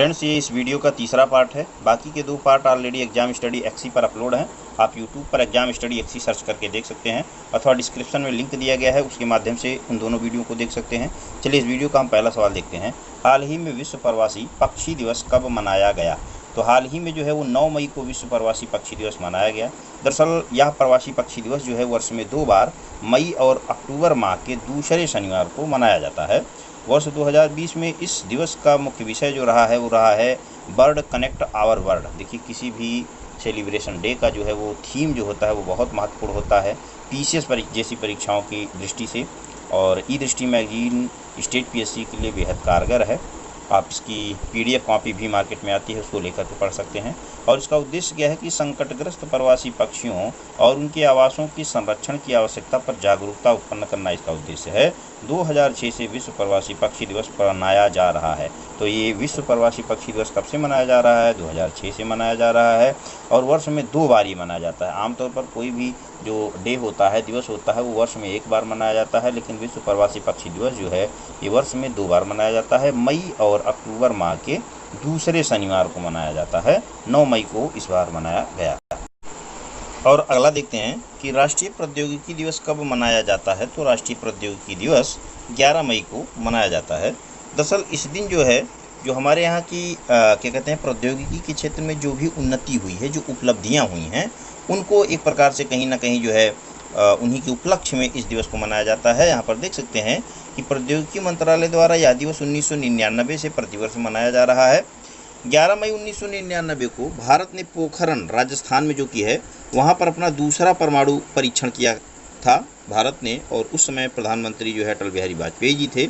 Friends, ये इस video का तीसरा पार्ट है। बाकी के 2 पार्ट ऑलरेडी एग्जाम स्टडी एक्सी पर अपलोड हैं। आप यूट्यूब पर एग्जाम स्टडी एक्सी सर्च करके देख सकते हैं, अथवा डिस्क्रिप्शन में लिंक दिया गया है, उसके माध्यम से उन दोनों वीडियो को देख सकते हैं। चलिए इस वीडियो का हम पहला सवाल देखते हैं। हाल ही में विश्व प्रवासी पक्षी दिवस कब मनाया गया? तो हाल ही में जो है वो 9 मई को विश्व प्रवासी पक्षी दिवस मनाया गया। दरअसल यह प्रवासी पक्षी दिवस जो है वर्ष में 2 बार मई और अक्टूबर माह के दूसरे शनिवार को मनाया जाता है। वर्ष 2020 में इस दिवस का मुख्य विषय जो रहा है वो रहा है बर्ड कनेक्ट आवर वर्ल्ड। देखिए, किसी भी सेलिब्रेशन डे का जो है वो थीम जो होता है वो बहुत महत्वपूर्ण होता है पीसीएस जैसी परीक्षाओं की दृष्टि से, और ई दृष्टि मैगजीन स्टेट पीएससी के लिए बेहद कारगर है। आप इसकी पीडीएफ कॉपी भी मार्केट में आती है, उसको लेकर के पढ़ सकते हैं। और इसका उद्देश्य क्या है कि संकटग्रस्त प्रवासी पक्षियों और उनके आवासों की संरक्षण की आवश्यकता पर जागरूकता उत्पन्न करना इसका उद्देश्य है। 2006 से विश्व प्रवासी पक्षी दिवस मनाया जा रहा है। तो ये विश्व प्रवासी पक्षी दिवस कब से मनाया जा रहा है? 2006 से मनाया जा रहा है, और वर्ष में 2 बार ही मनाया जाता है। आमतौर पर कोई भी जो डे होता है, दिवस होता है, वो वर्ष में 1 बार मनाया जाता है, लेकिन विश्व प्रवासी पक्षी दिवस जो है ये वर्ष में 2 बार मनाया जाता है। मई और अक्टूबर माह के दूसरे शनिवार को मनाया जाता है। 9 मई को इस बार मनाया गया। और अगला देखते हैं कि राष्ट्रीय प्रौद्योगिकी दिवस कब मनाया जाता है? तो राष्ट्रीय प्रौद्योगिकी दिवस 11 मई को मनाया जाता है। दरअसल इस दिन जो है, जो हमारे यहाँ की क्या कहते हैं, प्रौद्योगिकी के क्षेत्र में जो भी उन्नति हुई है, जो उपलब्धियाँ हुई हैं, उनको एक प्रकार से कहीं ना कहीं जो है उन्हीं के उपलक्ष्य में इस दिवस को मनाया जाता है। यहाँ पर देख सकते हैं कि प्रौद्योगिकी मंत्रालय द्वारा यह दिवस 1999 से प्रतिवर्ष मनाया जा रहा है। 11 मई 1999 को भारत ने पोखरण राजस्थान में जो की है वहाँ पर अपना दूसरा परमाणु परीक्षण किया था भारत ने, और उस समय प्रधानमंत्री जो है अटल बिहारी वाजपेयी जी थे,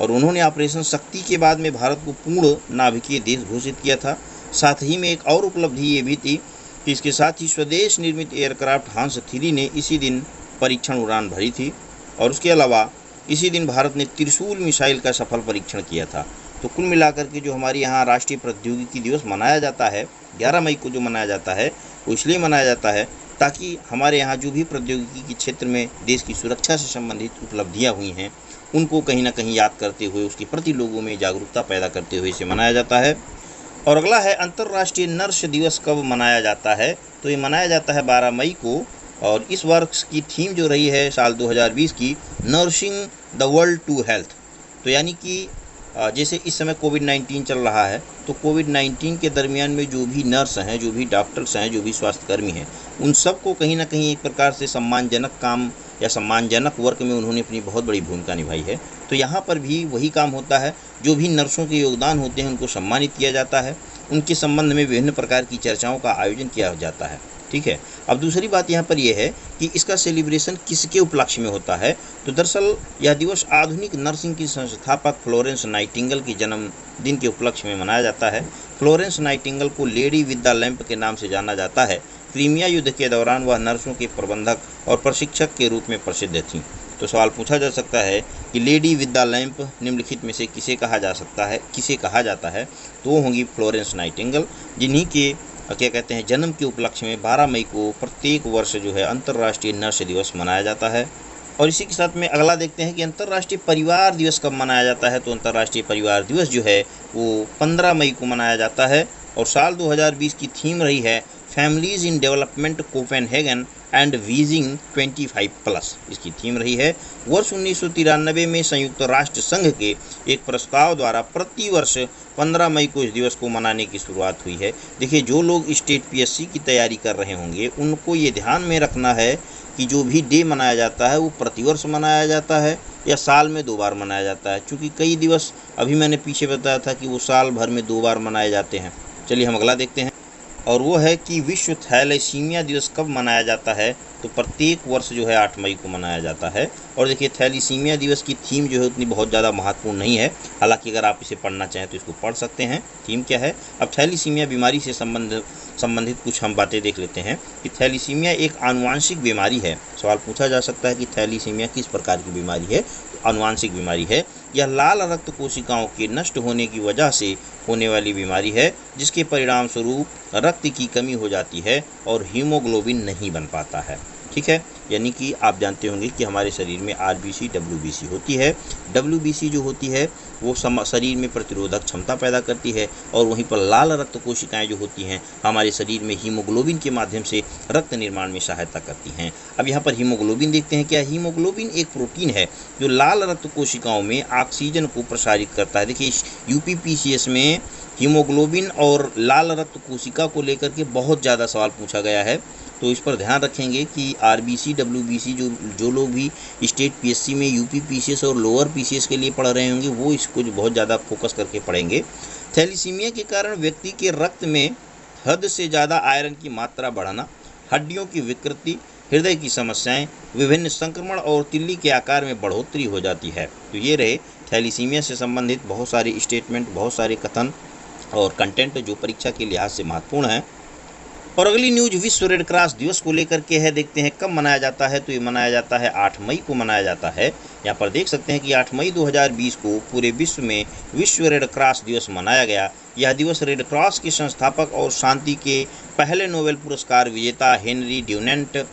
और उन्होंने ऑपरेशन शक्ति के बाद में भारत को पूर्ण नाभिकीय देश घोषित किया था। साथ ही में एक और उपलब्धि ये भी थी कि इसके साथ ही स्वदेश निर्मित एयरक्राफ्ट हंस 3 ने इसी दिन परीक्षण उड़ान भरी थी, और उसके अलावा इसी दिन भारत ने त्रिशूल मिसाइल का सफल परीक्षण किया था। तो कुल मिलाकर के जो हमारे यहाँ राष्ट्रीय प्रौद्योगिकी दिवस मनाया जाता है 11 मई को, जो मनाया जाता है वो इसलिए मनाया जाता है ताकि हमारे यहाँ जो भी प्रौद्योगिकी के क्षेत्र में देश की सुरक्षा से संबंधित उपलब्धियाँ हुई हैं उनको कहीं ना कहीं याद करते हुए, उसके प्रति लोगों में जागरूकता पैदा करते हुए इसे मनाया जाता है। और अगला है अंतर्राष्ट्रीय नर्स दिवस कब मनाया जाता है? तो ये मनाया जाता है 12 मई को, और इस वर्ष की थीम जो रही है साल 2020 की, nursing the world to health. तो यानी कि जैसे इस समय कोविड-19 चल रहा है, तो कोविड-19 के दरमियान में जो भी नर्स हैं, जो भी डॉक्टर्स हैं, जो भी स्वास्थ्यकर्मी हैं, उन सबको कहीं ना कहीं एक प्रकार से सम्मानजनक काम या सम्मानजनक वर्क में उन्होंने अपनी बहुत बड़ी भूमिका निभाई है। तो यहाँ पर भी वही काम होता है, जो भी नर्सों के योगदान होते हैं उनको सम्मानित किया जाता है, उनके संबंध में विभिन्न प्रकार की चर्चाओं का आयोजन किया जाता है। ठीक है। अब दूसरी बात यहाँ पर यह है कि इसका सेलिब्रेशन किसके उपलक्ष्य में होता है? तो दरअसल यह दिवस आधुनिक नर्सिंग की संस्थापक फ्लोरेंस नाइटिंगेल के जन्मदिन के उपलक्ष्य में मनाया जाता है। फ्लोरेंस नाइटिंगेल को लेडी विद द लैंप के नाम से जाना जाता है। क्रीमिया युद्ध के दौरान वह नर्सों के प्रबंधक और प्रशिक्षक के रूप में प्रसिद्ध थीं। तो सवाल पूछा जा सकता है कि लेडी विद द लैंप निम्नलिखित में से किसे कहा जाता है? तो वो होंगी फ्लोरेंस नाइटिंगेल, जिन्हीं के क्या कहते हैं जन्म के उपलक्ष्य में 12 मई को प्रत्येक वर्ष जो है अंतर्राष्ट्रीय नर्स दिवस मनाया जाता है। और इसी के साथ में अगला देखते हैं कि अंतर्राष्ट्रीय परिवार दिवस कब मनाया जाता है? तो अंतर्राष्ट्रीय परिवार दिवस जो है वो 15 मई को मनाया जाता है, और साल 2020 की थीम रही है families in development Copenhagen and wheezing 25+। इसकी थीम रही है। वर्ष 1993 में संयुक्त राष्ट्र संघ के एक प्रस्ताव द्वारा प्रतिवर्ष 15 मई को इस दिवस को मनाने की शुरुआत हुई है। देखिए, जो लोग स्टेट पीएससी की तैयारी कर रहे होंगे उनको ये ध्यान में रखना है कि जो भी डे मनाया जाता है वो प्रतिवर्ष मनाया जाता है या साल में 2 बार मनाया जाता है, क्योंकि कई दिवस अभी मैंने पीछे बताया था कि वो साल भर में 2 बार मनाए जाते हैं। चलिए हम अगला देखते हैं, और वो है कि विश्व थैलेसीमिया दिवस कब मनाया जाता है? तो प्रत्येक वर्ष जो है 8 मई को मनाया जाता है। और देखिए, थैलेसीमिया दिवस की थीम जो है उतनी बहुत ज़्यादा महत्वपूर्ण नहीं है, हालांकि अगर आप इसे पढ़ना चाहें तो इसको पढ़ सकते हैं। थीम क्या है? अब थैलेसीमिया बीमारी से संबंधित कुछ हम बातें देख लेते हैं कि थैलेसीमिया एक आनुवांशिक बीमारी है। सवाल पूछा जा सकता है कि थैलेसीमिया किस प्रकार की बीमारी है? तो आनुवांशिक बीमारी है। यह लाल रक्त कोशिकाओं के नष्ट होने की वजह से होने वाली बीमारी है, जिसके परिणाम स्वरूप रक्त की कमी हो जाती है और हीमोग्लोबिन नहीं बन पाता है। ठीक है। यानी कि आप जानते होंगे कि हमारे शरीर में आरबीसी डब्ल्यूबीसी होती है। डब्ल्यूबीसी जो होती है वो शरीर में प्रतिरोधक क्षमता पैदा करती है, और वहीं पर लाल रक्त कोशिकाएं जो होती हैं हमारे शरीर में हीमोग्लोबिन के माध्यम से रक्त निर्माण में सहायता करती हैं। अब यहाँ पर हीमोग्लोबिन देखते हैं। क्या हीमोग्लोबिन एक प्रोटीन है जो लाल रक्त कोशिकाओं में ऑक्सीजन को प्रसारित करता है। देखिए यूपीपीसीएस में हीमोग्लोबिन और लाल रक्त कोशिका को लेकर के बहुत ज़्यादा सवाल पूछा गया है, तो इस पर ध्यान रखेंगे कि आरबीसी डब्ल्यूबीसी जो लोग भी स्टेट पीएससी में यूपी पीसीएस और लोअर पीसीएस के लिए पढ़ रहे होंगे वो इसको जो बहुत ज़्यादा फोकस करके पढ़ेंगे। थैलीसीमिया के कारण व्यक्ति के रक्त में हद से ज़्यादा आयरन की मात्रा बढ़ना, हड्डियों की विकृति, हृदय की समस्याएं, विभिन्न संक्रमण और तिल्ली के आकार में बढ़ोतरी हो जाती है। तो ये रहे थैलीसीमिया से संबंधित बहुत सारे स्टेटमेंट, बहुत सारे कथन और कंटेंट जो परीक्षा के लिहाज से महत्वपूर्ण है। और अगली न्यूज विश्व रेड क्रॉस दिवस को लेकर के है। देखते हैं कब मनाया जाता है। तो ये मनाया जाता है 8 मई को मनाया जाता है। यहाँ पर देख सकते हैं कि 8 मई 2020 को पूरे विश्व में विश्व रेड क्रॉस दिवस मनाया गया। यह दिवस रेड क्रॉस के संस्थापक और शांति के पहले नोबेल पुरस्कार विजेता हेनरी ड्यूनेंट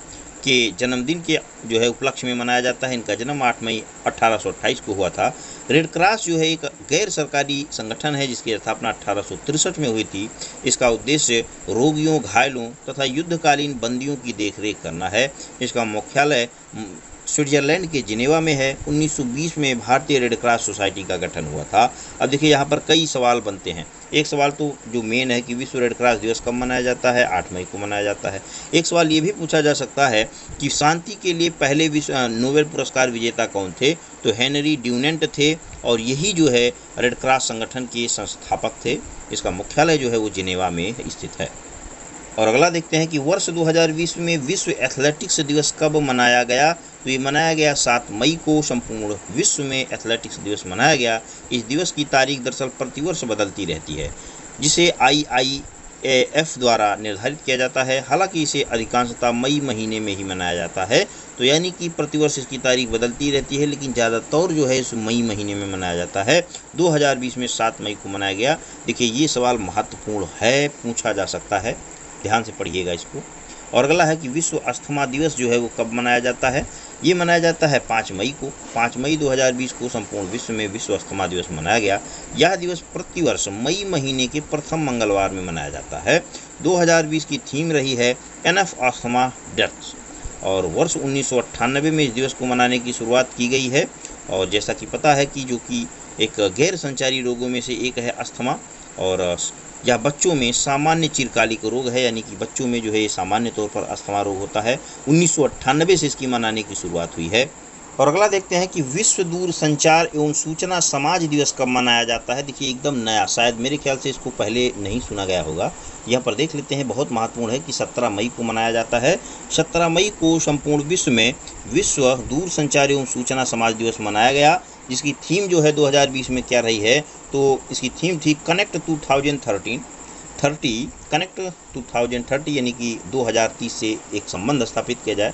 के जन्मदिन के जो है उपलक्ष्य में मनाया जाता है। इनका जन्म 8 मई 1828 को हुआ था। रेड क्रॉस जो है एक गैर सरकारी संगठन है जिसकी स्थापना 1863 में हुई थी। इसका उद्देश्य रोगियों, घायलों तथा युद्धकालीन बंदियों की देखरेख करना है। इसका मुख्यालय स्विट्जरलैंड के जिनेवा में है। 1920 में भारतीय रेड क्रॉस सोसाइटी का गठन हुआ था। अब देखिए यहाँ पर कई सवाल बनते हैं। एक सवाल तो जो मेन है कि विश्व रेड क्रॉस दिवस कब मनाया जाता है, 8 मई को मनाया जाता है। एक सवाल ये भी पूछा जा सकता है कि शांति के लिए पहले विश्व नोबेल पुरस्कार विजेता कौन थे। तो हेनरी ड्यूनेंट थे और यही जो है रेड क्रॉस संगठन के संस्थापक थे। इसका मुख्यालय जो है वो जिनेवा में स्थित है। और अगला देखते हैं कि वर्ष 2020 में विश्व एथलेटिक्स दिवस कब मनाया गया। तो ये मनाया गया 7 मई को संपूर्ण विश्व में एथलेटिक्स दिवस मनाया गया। इस दिवस की तारीख दरअसल प्रतिवर्ष बदलती रहती है, जिसे IIAF द्वारा निर्धारित किया जाता है। हालांकि इसे अधिकांशतः मई महीने में ही मनाया जाता है। तो यानी कि प्रतिवर्ष इसकी तारीख बदलती रहती है, लेकिन ज़्यादातर जो है इस मई महीने में मनाया जाता है। 2020 में 7 मई को मनाया गया। देखिए ये सवाल महत्वपूर्ण है, पूछा जा सकता है, ध्यान से पढ़िएगा इसको। और अगला है कि विश्व अस्थमा दिवस जो है वो कब मनाया जाता है। ये मनाया जाता है 5 मई को। 5 मई 2020 को संपूर्ण विश्व में विश्व अस्थमा दिवस मनाया गया। यह दिवस प्रतिवर्ष मई महीने के प्रथम मंगलवार में मनाया जाता है। 2020 की थीम रही है एनफ अस्थमा डेथ्स, और वर्ष 1998 में इस दिवस को मनाने की शुरुआत की गई है। और जैसा कि पता है कि जो कि एक गैर संचारी रोगों में से एक है अस्थमा, और यह बच्चों में सामान्य चिरकालिक रोग है, यानी कि बच्चों में जो है ये सामान्य तौर पर अस्थमा रोग होता है। 1998 से इसकी मनाने की शुरुआत हुई है। और अगला देखते हैं कि विश्व दूर संचार एवं सूचना समाज दिवस कब मनाया जाता है। देखिए एकदम नया, शायद मेरे ख्याल से इसको पहले नहीं सुना गया होगा। यहाँ पर देख लेते हैं, बहुत महत्वपूर्ण है कि 17 मई को मनाया जाता है। 17 मई को संपूर्ण विश्व में विश्व दूर संचार एवं सूचना समाज दिवस मनाया गया, जिसकी थीम जो है 2020 में क्या रही है। तो इसकी थीम थी कनेक्ट 2030, यानी कि 2030 से एक संबंध स्थापित किया जाए।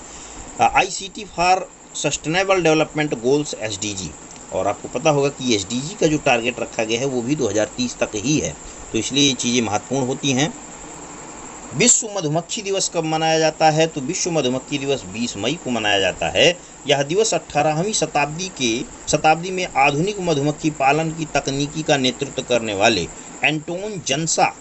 ICT for sustainable development goals SDG, और आपको पता होगा कि SDG का जो टारगेट रखा गया है वो भी 2030 तक ही है, तो इसलिए ये चीज़ें महत्वपूर्ण होती हैं। विश्व मधुमक्खी दिवस कब मनाया जाता है। तो विश्व मधुमक्खी दिवस 20 मई को मनाया जाता है। यह दिवस 18वीं शताब्दी में आधुनिक मधुमक्खी पालन की तकनीकी का नेतृत्व करने वाले एंटोन जन्सा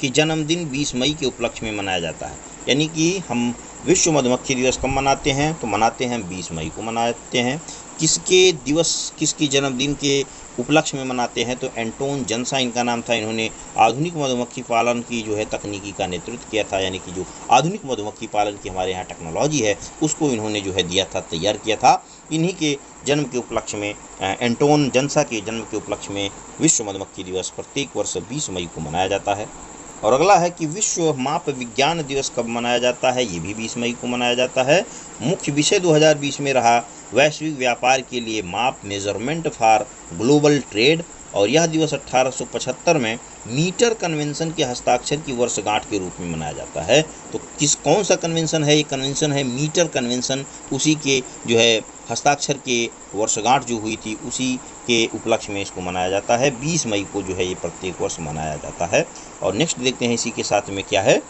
के जन्मदिन 20 मई के उपलक्ष्य में मनाया जाता है। यानी कि हम विश्व मधुमक्खी दिवस कब मनाते हैं, तो मनाते हैं 20 मई को मनाते हैं। किसकी जन्मदिन के उपलक्ष्य में मनाते हैं, तो एंटोन जन्सा इनका नाम था। इन्होंने आधुनिक मधुमक्खी पालन की जो है तकनीकी का नेतृत्व किया था, यानी कि जो आधुनिक मधुमक्खी पालन की हमारे यहाँ टेक्नोलॉजी है उसको इन्होंने जो है दिया था, तैयार किया था। इन्हीं के जन्म के उपलक्ष्य में, एंटोन जन्सा के जन्म के उपलक्ष्य में विश्व मधुमक्खी दिवस प्रत्येक वर्ष 20 मई को मनाया जाता है। और अगला है कि विश्व माप विज्ञान दिवस कब मनाया जाता है। ये भी 20 मई को मनाया जाता है। मुख्य विषय 2020 में रहा वैश्विक व्यापार के लिए माप, मेजरमेंट फॉर ग्लोबल ट्रेड, और यह दिवस 1875 में मीटर कन्वेंशन के हस्ताक्षर की वर्षगांठ के रूप में मनाया जाता है। तो कौन सा कन्वेंशन है, ये कन्वेंशन है मीटर कन्वेंशन। उसी के जो है हस्ताक्षर के वर्षगांठ जो हुई थी उसी के उपलक्ष्य में इसको मनाया जाता है। 20 मई को जो है ये प्रत्येक वर्ष मनाया जाता है। और नेक्स्ट देखते हैं इसी के साथ में क्या है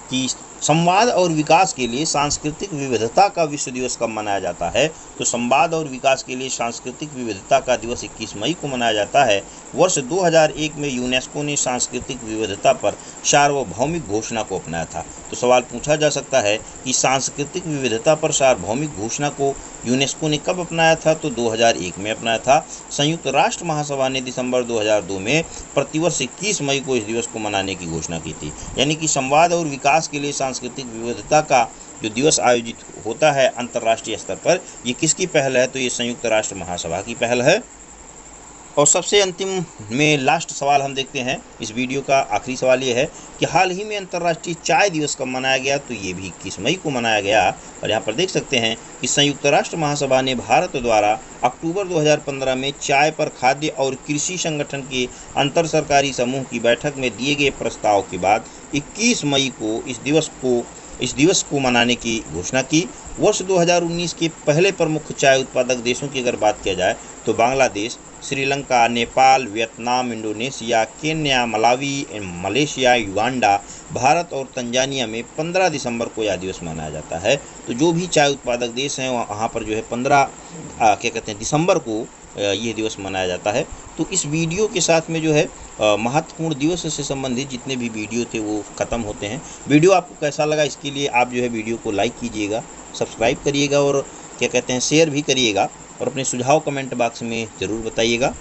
कि संवाद और विकास के लिए सांस्कृतिक विविधता का विश्व दिवस कब मनाया जाता है? तो संवाद और विकास के लिए सांस्कृतिक विविधता का दिवस 21 मई को मनाया जाता है। वर्ष 2001 में यूनेस्को ने सांस्कृतिक विविधता पर सार्वभौमिक घोषणा को अपनाया था। तो सवाल पूछा जा सकता है कि सांस्कृतिक विविधता पर सार्वभौमिक घोषणा को यूनेस्को ने कब अपनाया था? तो 2001 में अपनाया था। संयुक्त राष्ट्र महासभा ने दिसंबर 2002 में प्रतिवर्ष 21 मई को इस दिवस को मनाने की घोषणा की थी। यानी कि संवाद और विकास के लिए सांस्कृतिक विविधता का जो दिवस आयोजित होता है अंतर्राष्ट्रीय स्तर पर, ये किसकी पहल है? तो ये संयुक्त राष्ट्र महासभा की पहल है। और सबसे अंतिम में लास्ट सवाल हम देखते हैं, इस वीडियो का आखिरी सवाल ये है कि हाल ही में अंतर्राष्ट्रीय चाय दिवस कब मनाया गया? तो ये भी 21 मई को मनाया गया। और यहाँ पर देख सकते हैं कि संयुक्त राष्ट्र महासभा ने भारत द्वारा अक्टूबर 2015 में चाय पर खाद्य और कृषि संगठन के अंतर सरकारी समूह की बैठक में दिए गए प्रस्ताव के बाद 21 मई को इस दिवस को मनाने की घोषणा की। वर्ष 2019 के पहले प्रमुख चाय उत्पादक देशों की अगर बात किया जाए तो Bangladesh, Sri Lanka, Nepal, Vietnam, Indonesia, Kenya, Malawi, Malaysia, Uganda, Bharat और तंजानिया में 15 दिसंबर को यह दिवस मनाया जाता है। तो जो भी चाय उत्पादक देश हैं वहाँ पर जो है 15 दिसंबर को ये दिवस मनाया जाता है। तो इस वीडियो के साथ में जो है महत्वपूर्ण दिवस से संबंधित जितने भी वीडियो थे वो ख़त्म होते हैं। वीडियो आपको कैसा लगा इसके लिए आप जो है वीडियो को लाइक कीजिएगा, सब्सक्राइब करिएगा और शेयर भी करिएगा और अपने सुझाव कमेंट बॉक्स में ज़रूर बताइएगा।